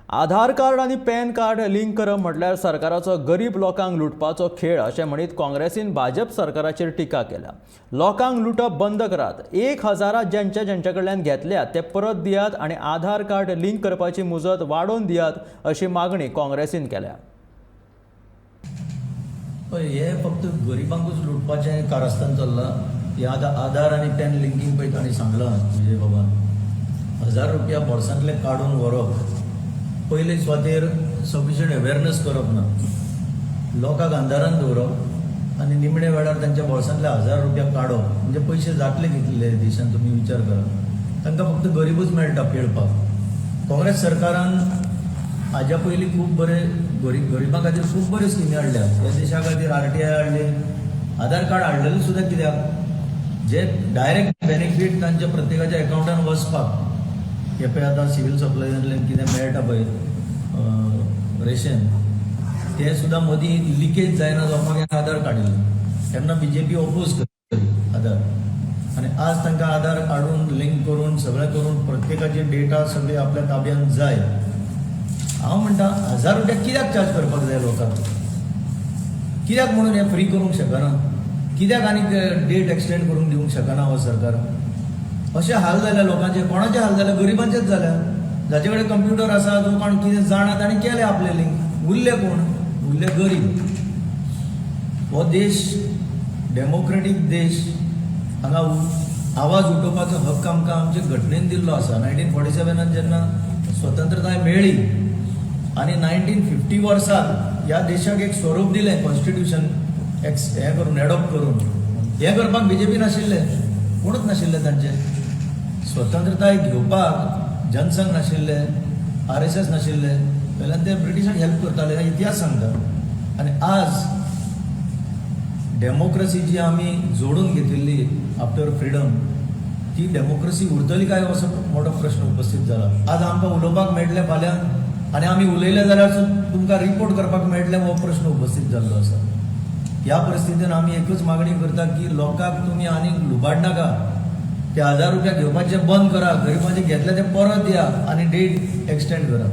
आधार card आणि pan card link करप म्हटल्यार सरकाराचो गरीब लोकांक लुटपाचो खेळ अशें म्हणीत काँग्रेसीन भाजप सरकाराचेर टिका केल्या। लोकांक लुटप बंद करात, 1000 ज्यांच्या कडल्यान घेतल्यात ते परत दियात आणि आधार कार्ड लिंक करपाची मुजत वाडोवन दियात अशी मागणी काँग्रेसीन केल्या। हे फक्त गरिबांकूच लुटपाचें कारस्थान चल्लां। हे आधार आणि पॅन लिंकींग पळय तांणी सांगलां विजय बाबा, 1000 रुपया बोर्सांतले काडून व्हरप, पयले स्वातेर सफिशियंट अवेरनेस करप ना, लोकांक अंधारान दवरप आनी निमणे वेळार तांच्या बोर्सांतले 1000 रुपया काडप, म्हणजे पयशे जातले कितले देशांत तुमी विचार करा। तांकां फक्त गरीबूच मेळटा पेळपाक। काँग्रेस सरकारान हाज्या पयलीं खूब बरे गरिबां खातीर खूब बऱ्यो स्किमी हाडल्या। ह्या देशा खातीर RTI हाडली, आधार कार्ड हाडलेलें सुद्दां कित्याक, जे डायरेक्ट बेनिफीट तांच्या प्रत्येकाच्या अकाउंटान वचपाक, हे पळय आतां सिव्हिल सप्लायजांतल्यान कितें मेळटा पळय रेशन, ते सुद्दां मदीं लिकेज जायना जावपाक हें आधार काडिल्लें। तेन्ना BJP ओपोज करताली आधार, आनी आज तांकां आधार काडून लिंक करून सगळें करून प्रत्येकाचे डेटा सगळे आपल्या ताब्यात जाय। हांव म्हणटा 1000 रुपया कित्याक चार्ज करपाक जाय लोकांक? कित्याक म्हणून हें फ्री करूंक शकना? कित्याक आनी डेट एक्सटेंड करून दिवंक शकना हो सरकार? अशें हाल जाल्या लोकांचे। कोणाचे हाल जाल्या? गरिबांचेच जाल्या। जाचे कडेन कंप्युटर आसा, जो कोण कितें जाणा ताणें केलें आपलें लिंक। उरले कोण? उरले गरीब। हो देश डेमोक्रेटीक देश, हांगा आवाज उठोवपाचो हक्क आमकां आमचे घटनेन दिल्लो आसा। 1947 जेन्ना स्वतंत्रताय मेळ्ळी आनी 1950 वर्सा ह्या देशाक एक स्वरूप दिलें, कॉन्स्टिट्यूशन हें करून एडॉप्ट करून। हें करपाक BJP नाशिल्ले, कोणूच नाशिल्ले तांचे। स्वतंत्रताय घेवपाक जनसंघ नाशिल्ले, RSS नाशिल्ले, पहिल्यान ते ब्रिटिशाक हेल्प करताले, हे इतिहास सांगता। आनी आज डेमोक्रेसी जी आमी जोडून घेतिल्ली आफ्टर फ्रीडम, ती डेमोक्रेसी उरतली काय असो मोठो प्रश्न उपस्थित जाला। आज आमकां उलोवपाक मेळटलें फाल्यां, आनी आमी उलयले जाल्यार तुमकां रिपोर्ट करपाक मेळटलें, हो प्रश्न उपस्थित जाल्लो आसा। ह्या परिस्थितीन आमी एकच मागणी करता की लोकांक तुमी आनी लुबाड नाका, ते 1000 रुपया घेवपाचें बंद करा, गरिबांचे घेतले ते परत दिया आनी डेट एक्सटेंड करा।